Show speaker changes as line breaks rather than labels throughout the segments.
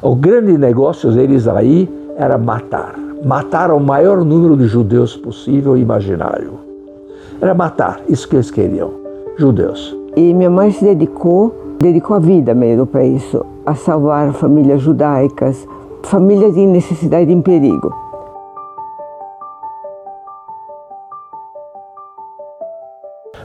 O grande negócio deles aí era matar. Matar o maior número de judeus possível e imaginário. Era matar, isso que eles queriam, judeus.
E minha mãe se dedicou a vida mesmo para isso, a salvar famílias judaicas, famílias em necessidade e em perigo.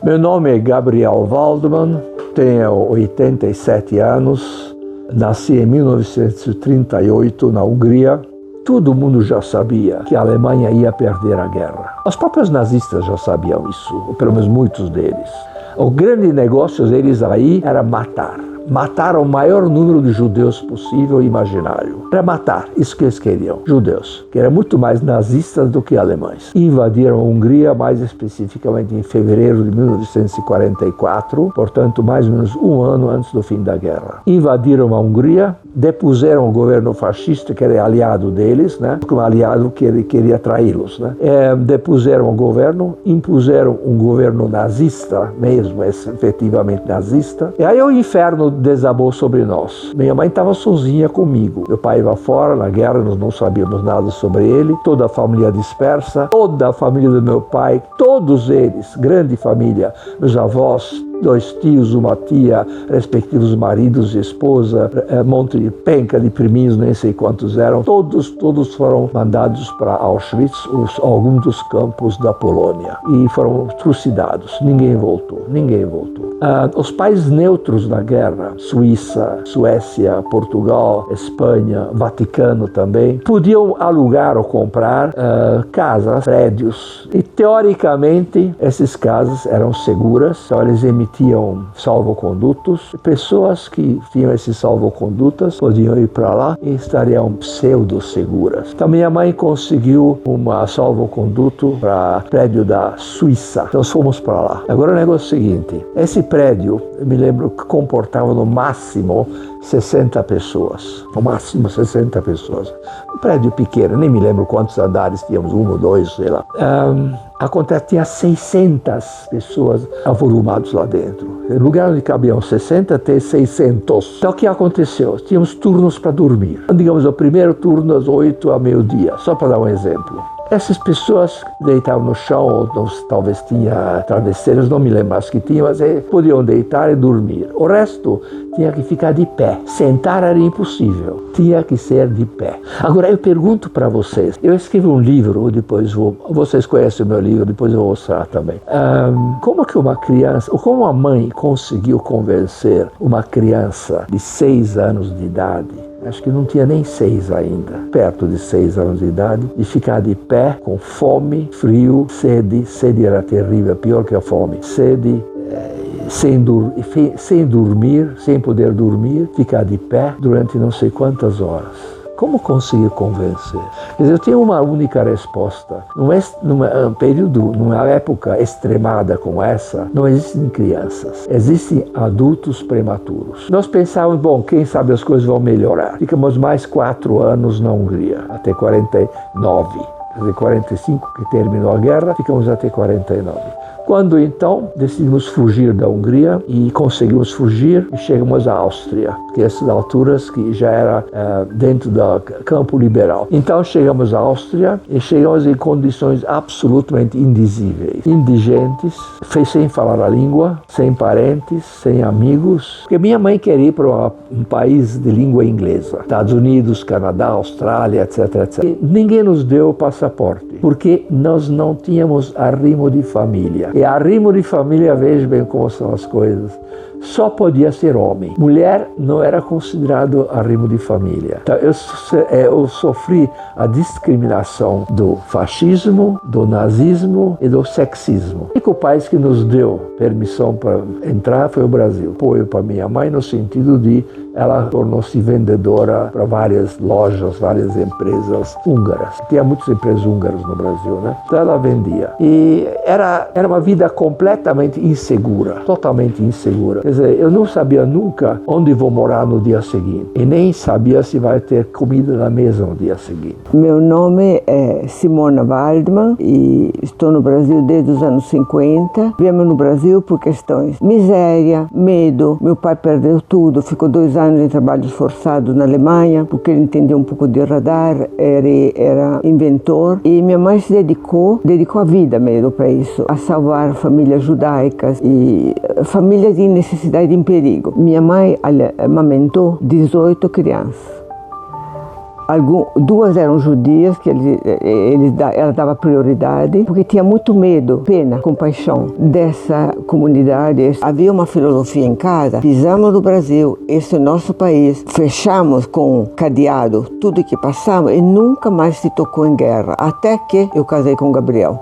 Meu nome é Gabriel Waldman, tenho 87 anos, nasci em 1938 na Hungria. Todo mundo já sabia que a Alemanha ia perder a guerra. Os próprios nazistas já sabiam isso, ou pelo menos muitos deles. O grande negócio deles aí era matar. Matar o maior número de judeus possível e imaginário. Era matar, isso que eles queriam, judeus, que eram muito mais nazistas do que alemães. Invadiram a Hungria, mais especificamente em fevereiro de 1944, portanto mais ou menos um ano antes do fim da guerra. Invadiram a Hungria, depuseram o governo fascista, que era aliado deles, né? Como aliado que ele queria traí-los, né? Depuseram o governo, impuseram um governo nazista, mesmo efetivamente nazista, e aí o inferno desabou sobre nós. Minha mãe estava sozinha comigo. Meu pai ia fora na guerra, nós não sabíamos nada sobre ele. Toda a família dispersa, toda a família do meu pai, todos eles, grande família, meus avós, 2 tios, uma tia, respectivos maridos e esposa, monte de penca de priminhos, nem sei quantos eram, todos foram mandados para Auschwitz, alguns dos campos da Polônia, e foram trucidados. Ninguém voltou. Os países neutros na guerra, Suíça, Suécia, Portugal, Espanha, Vaticano também, podiam alugar ou comprar casas, prédios, e teoricamente essas casas eram seguras, então eles emitiam salvocondutos. Pessoas que tinham esses salvocondutos podiam ir para lá e estariam pseudo-seguras. Então minha mãe conseguiu uma salvoconduto para o prédio da Suíça. Então fomos para lá. Agora o negócio é o seguinte, esse prédio, eu me lembro que comportava no máximo 60 pessoas. No máximo 60 pessoas. Um prédio pequeno, nem me lembro quantos andares tínhamos, 1 ou 2, sei lá. Acontece, tinha 600 pessoas avolumadas lá dentro. No lugar onde cabiam 60, tem 600. Então o que aconteceu? Tínhamos turnos para dormir. Digamos, o primeiro turno das 8 ao meio-dia, só para dar um exemplo. Essas pessoas deitavam no chão, ou talvez tinha travesseiros, não me lembro mais que tinha, mas podiam deitar e dormir. O resto tinha que ficar de pé. Sentar era impossível, tinha que ser de pé. Agora eu pergunto para vocês, eu escrevi um livro, depois vocês conhecem o meu livro, depois eu vou mostrar também. Como que uma criança, ou como uma mãe conseguiu convencer uma criança de 6 anos de idade, acho que não tinha nem 6 ainda, perto de 6 anos de idade, de ficar de pé, com fome, frio, sede era terrível, pior que a fome, sede, sem dormir, sem poder dormir, ficar de pé durante não sei quantas horas. Como conseguir convencer? Quer dizer, eu tenho uma única resposta. Numa época extremada como essa, não existem crianças, existem adultos prematuros. Nós pensávamos, bom, quem sabe as coisas vão melhorar. Ficamos mais 4 anos na Hungria, até 49. Quer dizer, 45 que terminou a guerra, ficamos até 49. Quando então decidimos fugir da Hungria e conseguimos fugir e chegamos à Áustria, que essas alturas que já era dentro do campo liberal. Então chegamos à Áustria e chegamos em condições absolutamente indizíveis, indigentes, sem falar a língua, sem parentes, sem amigos, porque minha mãe queria ir para um país de língua inglesa, Estados Unidos, Canadá, Austrália, etc, etc. E ninguém nos deu o passaporte, porque nós não tínhamos arrimo de família. E arrimo de família, veja bem como são as coisas, só podia ser homem. Mulher não era considerado arrimo de família. Então, eu sofri a discriminação do fascismo, do nazismo e do sexismo. O único país que nos deu permissão para entrar foi o Brasil. Apoio para minha mãe no sentido de ela tornou-se vendedora para várias lojas, várias empresas húngaras. Tinha muitas empresas húngaras no Brasil, né? Então ela vendia. E era uma vida completamente insegura, totalmente insegura. Quer dizer, eu não sabia nunca onde vou morar no dia seguinte e nem sabia se vai ter comida na mesa no dia seguinte.
Meu nome é Simona Waldman e estou no Brasil desde os anos 50. Viemos no Brasil por questões miséria, medo. Meu pai perdeu tudo, ficou 2 anos em trabalhos forçados na Alemanha porque ele entendia um pouco de radar, era inventor e minha mãe se dedicou a vida mesmo para isso, a salvar famílias judaicas e famílias em necessidade e em perigo. Minha mãe amamentou 18 crianças. 2 eram judias, que ela dava prioridade, porque tinha muito medo, pena, compaixão dessa comunidade. Havia uma filosofia em casa: pisamos no Brasil, esse é o nosso país, fechamos com cadeado tudo que passamos e nunca mais se tocou em guerra, até que eu casei com o Gabriel.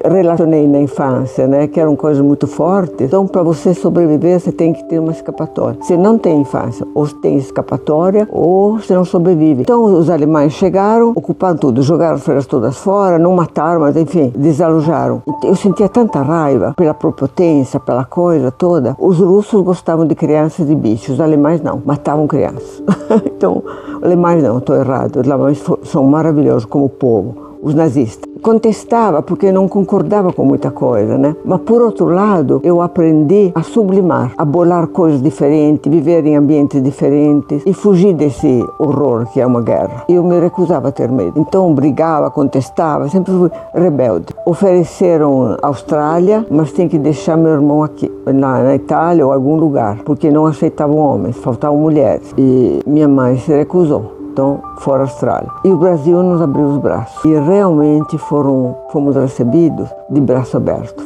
Relacionei na infância, né, que eram coisas muito fortes. Então, para você sobreviver, você tem que ter uma escapatória. Você não tem infância, ou tem escapatória, ou você não sobrevive. Então, os alemães chegaram, ocuparam tudo, jogaram as freiras todas fora, não mataram, mas enfim, desalojaram. Eu sentia tanta raiva pela prepotência, pela coisa toda. Os russos gostavam de crianças e bichos, os alemães não, matavam crianças. Então, os alemães não, estou errado, os alemães são maravilhosos como povo, os nazistas. Contestava porque não concordava com muita coisa, né? Mas por outro lado, eu aprendi a sublimar, a bolar coisas diferentes, viver em ambientes diferentes e fugir desse horror que é uma guerra. Eu me recusava a ter medo. Então brigava, contestava, sempre fui rebelde. Ofereceram a Austrália, mas tem que deixar meu irmão aqui, na Itália ou algum lugar, porque não aceitavam homens, faltavam mulheres. E minha mãe se recusou. Então, fora a Austrália. E o Brasil nos abriu os braços. E realmente fomos recebidos de braço aberto.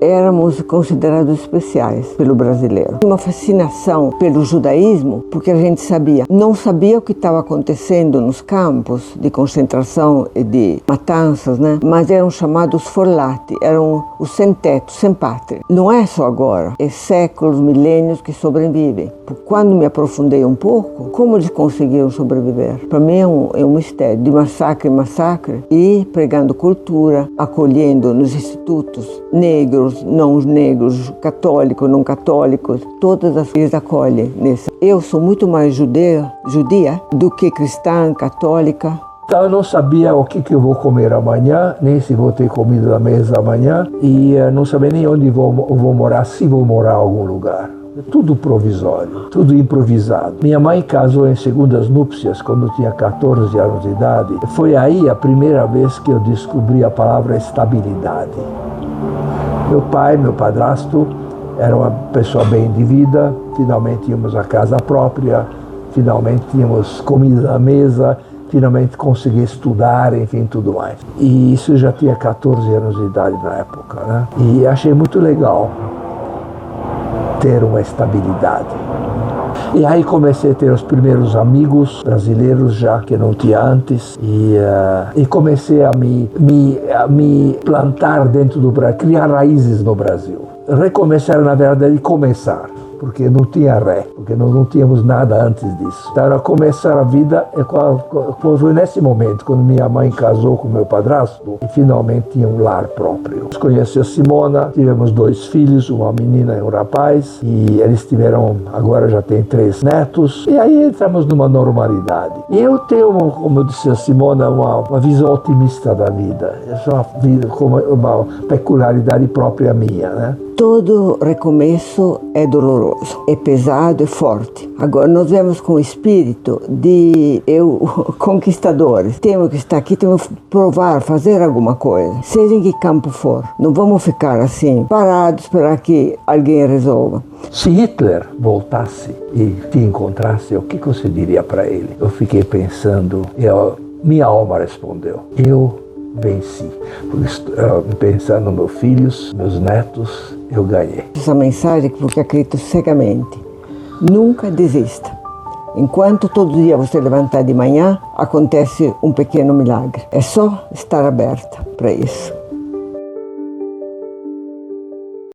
Éramos considerados especiais pelo brasileiro. Uma fascinação pelo judaísmo, porque a gente não sabia o que estava acontecendo nos campos de concentração e de matanças, né? Mas eram chamados forlati, eram os sem teto, sem pátria. Não é só agora, é séculos, milênios que sobrevivem. Quando me aprofundei um pouco, como eles conseguiram sobreviver? Para mim é um mistério, de massacre em massacre, e pregando cultura, acolhendo nos institutos negros, não negros, católicos, não católicos, todas as eles acolhem nesse. Eu sou muito mais judia do que cristã, católica.
Então eu não sabia o que eu vou comer amanhã, nem se vou ter comida na mesa amanhã, e não sabia nem onde vou morar, se vou morar em algum lugar. Tudo provisório, tudo improvisado. Minha mãe casou em segundas núpcias quando tinha 14 anos de idade. Foi aí a primeira vez que eu descobri a palavra estabilidade. Meu pai, meu padrasto, era uma pessoa bem de vida, finalmente tínhamos a casa própria, finalmente tínhamos comida na mesa, finalmente consegui estudar, enfim, tudo mais. E isso já tinha 14 anos de idade na época, né? E achei muito legal ter uma estabilidade. E aí comecei a ter os primeiros amigos brasileiros já que não tinha antes e comecei a me plantar dentro do Brasil, criar raízes no Brasil. Recomeçar, na verdade, começar, porque não tinha ré, porque nós não tínhamos nada antes disso. Então, era começar a vida, foi nesse momento, quando minha mãe casou com meu padrasto, e finalmente tinha um lar próprio. Conheci a Simona, tivemos 2 filhos, uma menina e um rapaz, e eles agora já tem 3 netos, e aí entramos numa normalidade. E eu tenho, como disse a Simona, uma visão otimista da vida. Essa é uma vida com uma peculiaridade própria minha, né?
Todo recomeço é doloroso, é pesado, é forte. Agora, nós vemos com o espírito de conquistadores. Temos que estar aqui, temos que provar, fazer alguma coisa, seja em que campo for. Não vamos ficar assim, parados, esperar que alguém resolva.
Se Hitler voltasse e te encontrasse, o que você diria para ele? Eu fiquei pensando, minha alma respondeu, eu venci. Pensando nos meus filhos, meus netos, eu ganhei.
Essa mensagem porque acredito cegamente. Nunca desista. Enquanto todo dia você levantar de manhã, acontece um pequeno milagre. É só estar aberta para isso.